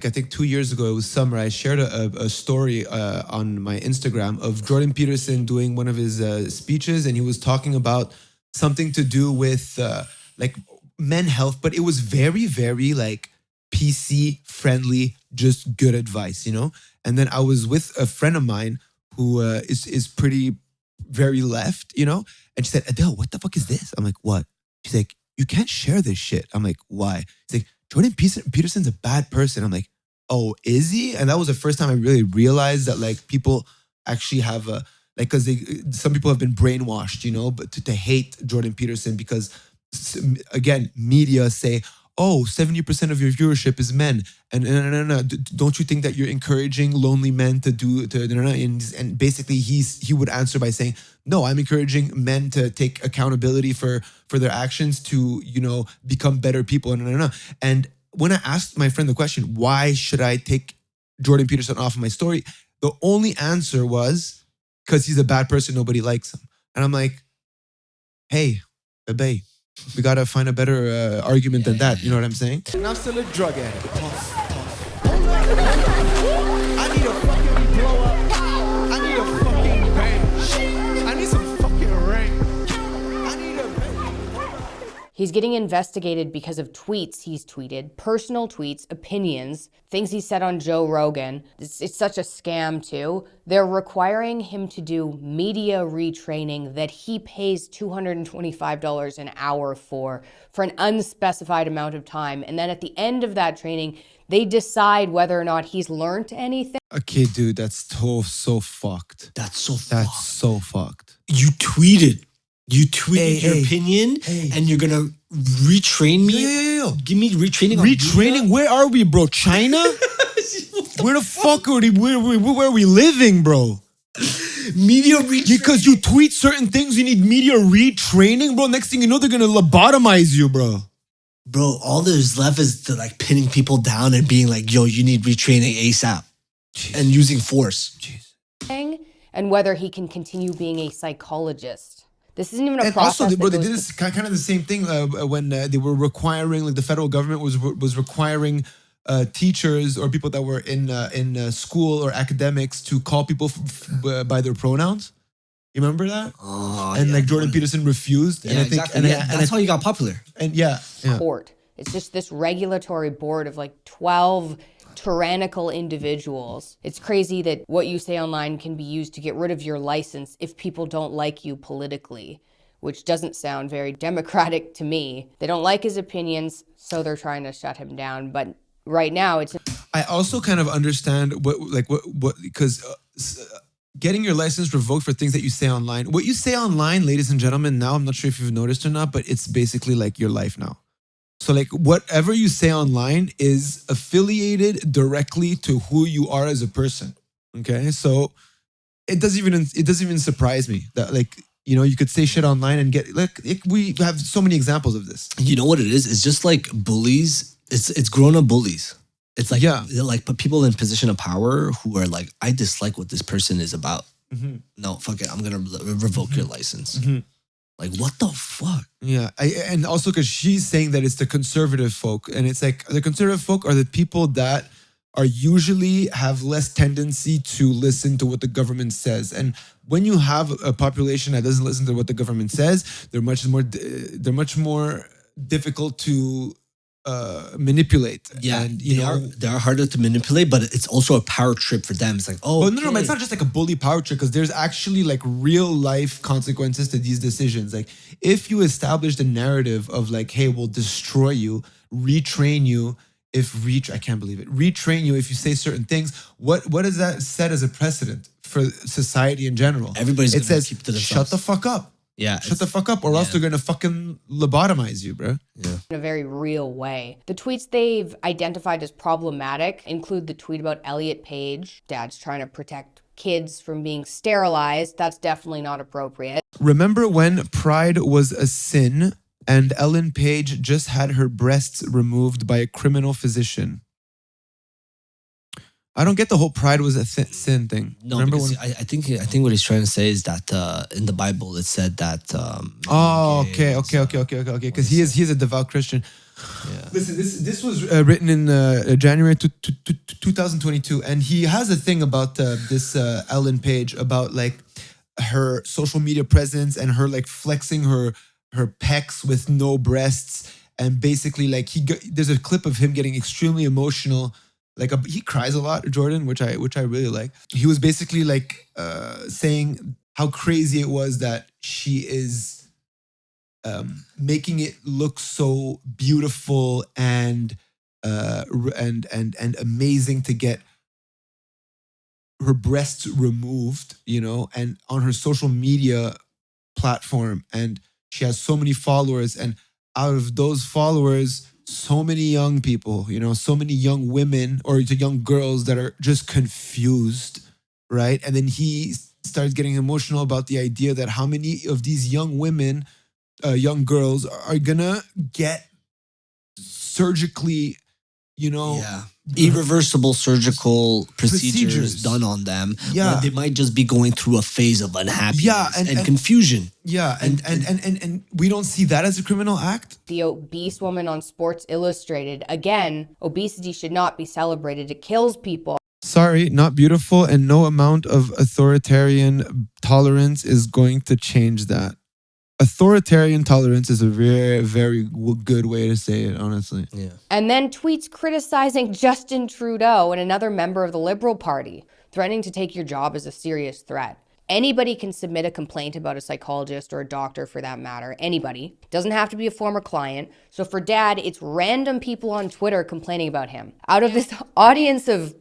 I think 2 years ago, it was summer, I shared a story on my Instagram of Jordan Peterson doing one of his speeches, and he was talking about something to do with like men health, but it was very, very like PC friendly, just good advice, you know? And then I was with a friend of mine who is pretty very left, you know? And she said, Adele, what the fuck is this? I'm like, what? She's like, you can't share this shit. I'm like, why? She's like, Jordan Peterson's a bad person. I'm like, oh, is he? And that was the first time I really realized that like people actually have a, like, because some people have been brainwashed, you know, but to hate Jordan Peterson because, again, media say, oh, 70% of your viewership is men. And no. Don't you think that you're encouraging lonely men to do, and basically he would answer by saying, no, I'm encouraging men to take accountability for their actions to, you know, become better people. And when I asked my friend the question, why should I take Jordan Peterson off of my story? The only answer was, because he's a bad person, nobody likes him. And I'm like, hey, babe, we gotta find a better argument than that. You know what I'm saying? And I'm still a drug addict. I need a fucking blow up. I need a fucking bang. I need some fucking rain. I need a bang. He's getting investigated because of tweets he's tweeted, personal tweets, opinions, things he said on Joe Rogan. It's such a scam too. They're requiring him to do media retraining that he pays $225 an hour for an unspecified amount of time. And then at the end of that training, they decide whether or not he's learned anything. Okay, dude, that's so fucked. That's so fucked. That's so fucked. You tweeted your opinion, and you're gonna retrain me. Yo. Give me retraining. Retraining? Where are we, bro? China? Where the fuck are we? Where are we living, bro? Media retraining. Because you tweet certain things, you need media retraining, bro. Next thing you know, they're gonna lobotomize you, bro. Bro, all there's left is to like pinning people down and being like, yo, you need retraining ASAP. Jeez. And using force. Jeez. And whether he can continue being a psychologist. This isn't even a and process. Also, bro, they did this kind of the same thing when they were requiring, like the federal government was requiring teachers or people that were in school or academics to call people by their pronouns. You remember that? Oh, and like Jordan Peterson refused. Yeah, and I think, exactly. And that's how he got popular. And yeah. Court. It's just this regulatory board of like 12 tyrannical individuals. It's crazy that what you say online can be used to get rid of your license if people don't like you politically, which doesn't sound very democratic to me. They don't like his opinions, so they're trying to shut him down. But right now, it's... I also kind of understand what because getting your license revoked for things that you say online. What you say online, ladies and gentlemen, now, I'm not sure if you've noticed or not, but it's basically like your life now. So like whatever you say online is affiliated directly to who you are as a person. Okay. So it doesn't even surprise me that like, you know, you could say shit online and get like we have so many examples of this. You know what it is? It's just like bullies. It's grown up bullies. It's like, like people in position of power who are like, I dislike what this person is about. Mm-hmm. No, fuck it. I'm going to revoke your license. Mm-hmm. Like, what the fuck? Yeah. And also because she's saying that it's the conservative folk. And it's like the conservative folk are the people that are usually have less tendency to listen to what the government says. And when you have a population that doesn't listen to what the government says, they're much more difficult to manipulate. Yeah, and they are harder to manipulate, but it's also a power trip for them. It's like, oh, well, no, but it's not just like a bully power trip because there's actually like real life consequences to these decisions. Like if you establish the narrative of like, hey, we'll destroy you, retrain you. I can't believe it. Retrain you if you say certain things. What is that set as a precedent for society in general? Everybody's it says, keep to themselves. Shut the fuck up. Yeah. Shut the fuck up or else they're going to fucking lobotomize you, bro. Yeah. In a very real way. The tweets they've identified as problematic include the tweet about Elliot Page. Dad's trying to protect kids from being sterilized. That's definitely not appropriate. Remember when pride was a sin and Ellen Page just had her breasts removed by a criminal physician? I don't get the whole pride was a sin thing. No, Remember because when? I think what he's trying to say is that in the Bible it said that. Oh, gay okay. is, Because he's a devout Christian. Yeah. Listen, this was written in January 2022, and he has a thing about this Ellen Page about like her social media presence and her like flexing her pecs with no breasts, and basically like there's a clip of him getting extremely emotional. Like he cries a lot, Jordan, which I really like. He was basically like saying how crazy it was that she is making it look so beautiful and amazing to get her breasts removed, and on her social media platform, and she has so many followers, and out of those followers, so many young people, so many young women or young girls that are just confused, right? And then he starts getting emotional about the idea that how many of these young women, young girls are gonna get surgically, irreversible surgical procedures done on them. Yeah. When they might just be going through a phase of unhappiness and confusion. Yeah, and we don't see that as a criminal act. The obese woman on Sports Illustrated. Again, obesity should not be celebrated. It kills people. Sorry, not beautiful, and no amount of authoritarian tolerance is going to change that. Authoritarian tolerance is a very, very good way to say it, honestly. Yeah. And then tweets criticizing Justin Trudeau and another member of the Liberal Party, threatening to take your job as a serious threat. Anybody can submit a complaint about a psychologist or a doctor for that matter. Anybody. Doesn't have to be a former client. So for Dad, it's random people on Twitter complaining about him. Out of this audience of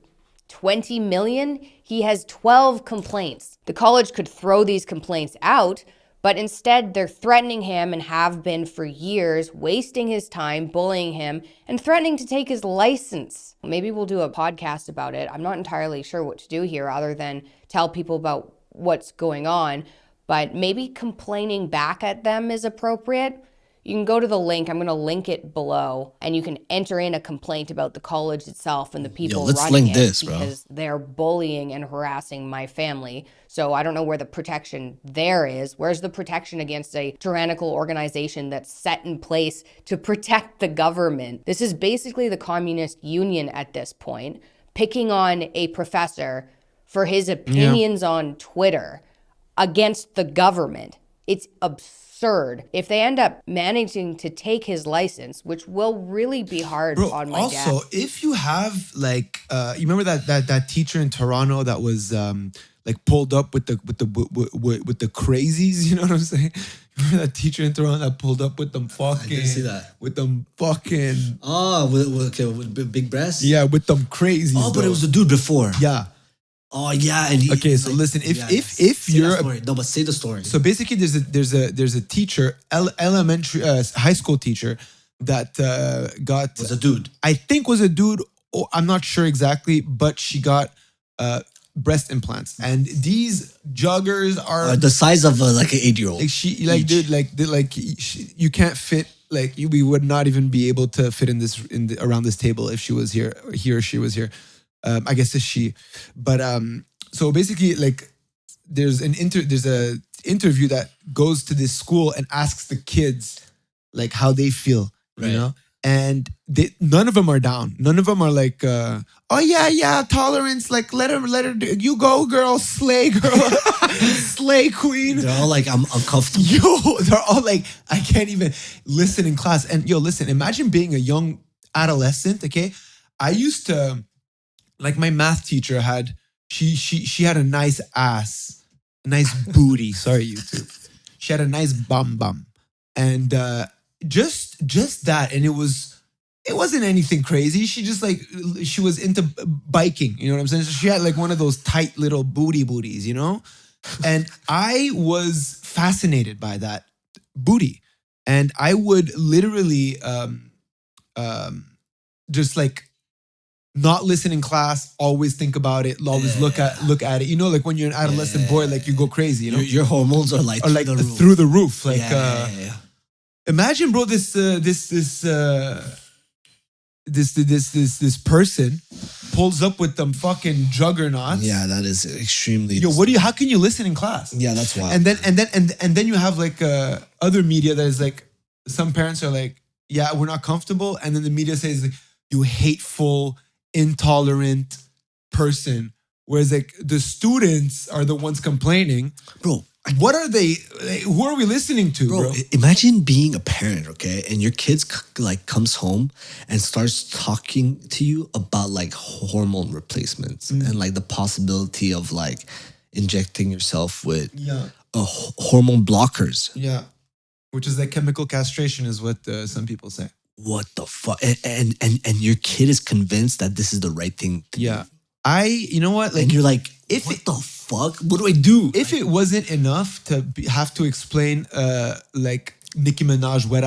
20 million, he has 12 complaints. The college could throw these complaints out, but instead they're threatening him and have been for years, wasting his time, bullying him, and threatening to take his license. Maybe we'll do a podcast about it. I'm not entirely sure what to do here other than tell people about what's going on, but maybe complaining back at them is appropriate. You can go to the link. I'm going to link it below, and you can enter in a complaint about the college itself and the people let's running link it this, bro. because they're bullying and harassing my family. So I don't know where the protection there is. Where's the protection against a tyrannical organization that's set in place to protect the government? This is basically the Communist Union at this point, picking on a professor for his opinions on Twitter against the government. It's absurd. If they end up managing to take his license, which will really be hard on my dad. Also, if you have like, you remember that teacher in Toronto that was like pulled up with the crazies, you know what I'm saying? Remember that teacher in Toronto that pulled up with them fucking? I didn't see that. With them fucking. Oh, with big breasts. Yeah, with them crazies. Oh, but it was a dude before. Yeah. Oh yeah, and okay. So listen, if you're but say the story. So basically, there's a teacher, elementary high school teacher that was a dude. I think was a dude. I'm not sure exactly, but she got breast implants, and these joggers are the size of like an 8-year-old. Like you can't fit. Like we would not even be able to fit around this table if she was here. He or she was here. I guess it's she, but so basically, like, there's a interview that goes to this school and asks the kids like how they feel, right. and none of them are down. None of them are like, oh yeah, tolerance. Like let her, you go, girl, slay, girl, slay, queen. They're all like, I'm uncomfortable. They're all like, I can't even listen in class. And listen, imagine being a young adolescent. Okay, I used to. Like my math teacher had, she had a nice ass, a nice booty. Sorry, YouTube. She had a nice bum, and just that, and it wasn't anything crazy. She just like she was into biking. You know what I'm saying? So she had like one of those tight little booties, and I was fascinated by that booty, and I would literally just like. Not listen in class, always think about it, always look at it. Like when you're an adolescent boy, like you go crazy, Your hormones are like through the roof. Like yeah. imagine, bro, this this person pulls up with them fucking juggernauts. Yeah, that is extremely. Yo, how can you listen in class? Yeah, that's wild. And then you have like other media that is like, some parents are like, yeah, we're not comfortable, and then the media says like, you hateful, intolerant person, whereas like the students are the ones complaining. Bro, what are they? Like, who are we listening to, bro? Imagine being a parent, okay, and your kid like comes home and starts talking to you about like hormone replacements and like the possibility of like injecting yourself with hormone blockers. Yeah, which is like chemical castration, is what some people say. What the fuck? And your kid is convinced that this is the right thing to do. You know what? Like, and you're like, what the fuck? What do I do? If it wasn't enough to have to explain, like Nicki Minaj wet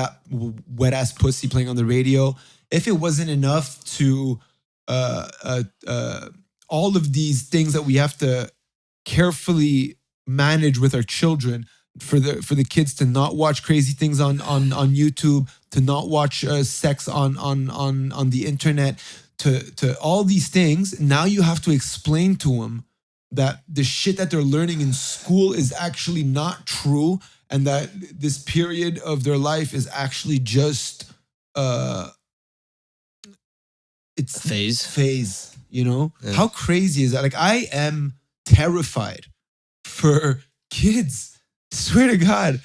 ass pussy playing on the radio, if it wasn't enough to all of these things that we have to carefully manage with our children, for the kids to not watch crazy things on YouTube, to not watch sex on the internet, to all these things. Now you have to explain to them that the shit that they're learning in school is actually not true, and that this period of their life is actually just it's phase. You know, how crazy is that? Like, I am terrified for kids. Swear to God,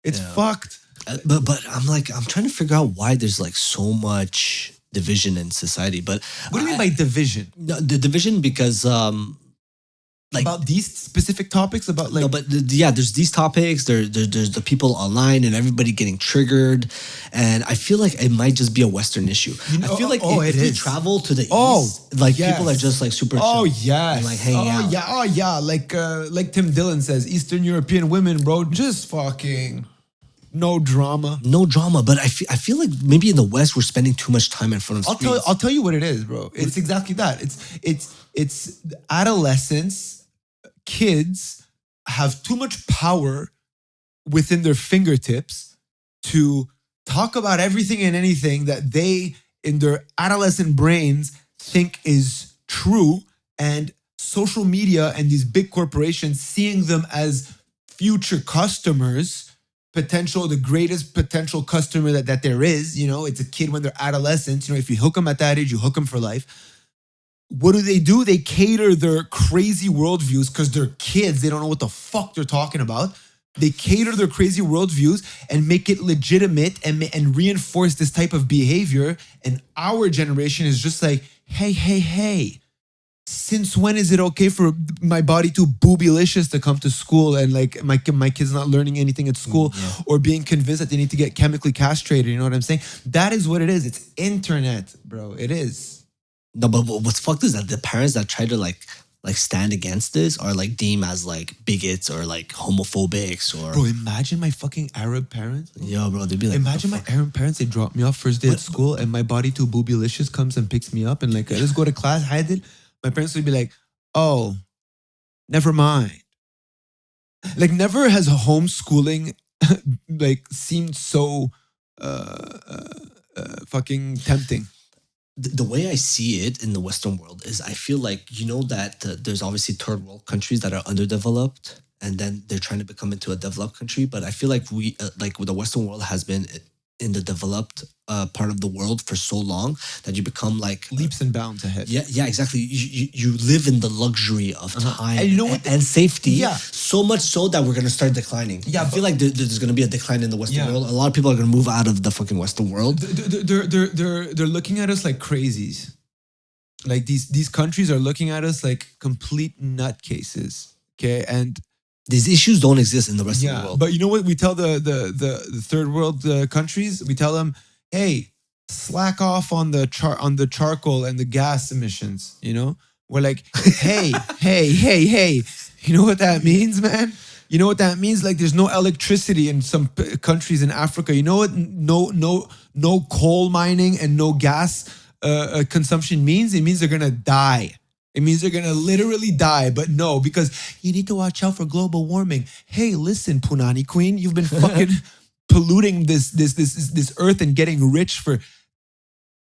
it's fucked. But I'm trying to figure out why there's like so much division in society. But what do you mean by division? The division because like about these specific topics, about like there's these topics. There's the people online and everybody getting triggered, and I feel like it might just be a Western issue. I feel like if you travel to the east, like people are just like super chill. And like hanging out. Like Tim Dillon says, Eastern European women, bro, just fucking no drama. But I feel like maybe in the West we're spending too much time in front of screens. I'll tell you what it is, bro. It's exactly that. It's adolescence. Kids have too much power within their fingertips to talk about everything and anything that they, in their adolescent brains, think is true. And social media and these big corporations seeing them as future customers, the greatest potential customer that there is. You know, it's a kid when they're adolescents. You know, if you hook them at that age, you hook them for life. What do? They cater their crazy worldviews because they're kids. They don't know what the fuck they're talking about. They cater their crazy worldviews and make it legitimate and reinforce this type of behavior. And our generation is just like, hey. Since when is it okay for my body to boobylicious to come to school and like my kid's not learning anything at school or being convinced that they need to get chemically castrated? You know what I'm saying? That is what it is. It's internet, bro. It is. No, but what's fucked is that the parents that try to like stand against this are like deemed as like bigots or like homophobics or. Bro, imagine my fucking Arab parents. Yo, bro, they'd be like. Imagine my Arab parents. They drop me off first day at school, and my body too boobylicious comes and picks me up and like, let's go to class. Hi, did. My parents would be like, oh, never mind. Like, never has homeschooling like seemed so fucking tempting. The way I see it in the Western world is I feel like, you know, that there's obviously third world countries that are underdeveloped and then they're trying to become into a developed country. But I feel like we, like the Western world has been in the developed part of the world for so long that you become like leaps and bounds ahead. Yeah, exactly. You live in the luxury of time and, you know what, and safety. Yeah. So much so that we're going to start declining. Yeah, I feel like there's going to be a decline in the Western world. A lot of people are going to move out of the fucking Western world. They're looking at us like crazies. Like these countries are looking at us like complete nutcases. Okay, and these issues don't exist in the rest of the world. But you know what we tell the third world countries? We tell them, hey, slack off on the charcoal and the gas emissions. You know, we're like, hey. You know what that means, man? You know what that means? Like, there's no electricity in some countries in Africa. You know what? No coal mining and no gas consumption means? It means they're gonna die. It means they're going to literally die, but no, because you need to watch out for global warming. Hey, listen, Punani Queen, you've been fucking polluting this earth and getting rich for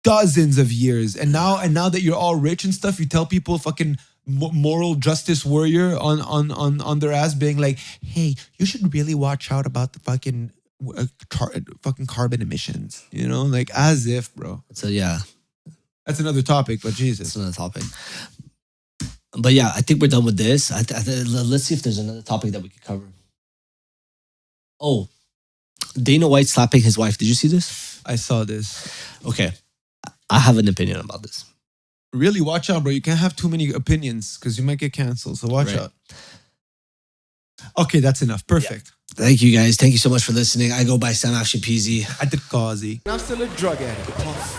dozens of years, and now that you're all rich and stuff, you tell people fucking moral justice warrior on their ass, being like, hey, you should really watch out about the fucking fucking carbon emissions, you know, like, as if, bro. So yeah, that's another topic, but Jesus. that's another topic. But yeah, I think we're done with this. Let's see if there's another topic that we could cover. Oh, Dana White slapping his wife. Did you see this? I saw this. Okay, I have an opinion about this. Really, watch out, bro. You can't have too many opinions because you might get canceled. So watch Right. out. Okay, that's enough. Perfect. Thank you guys. Thank you so much for listening. I go by Sam Afshipizi. I did Kazi. I'm still a drug addict.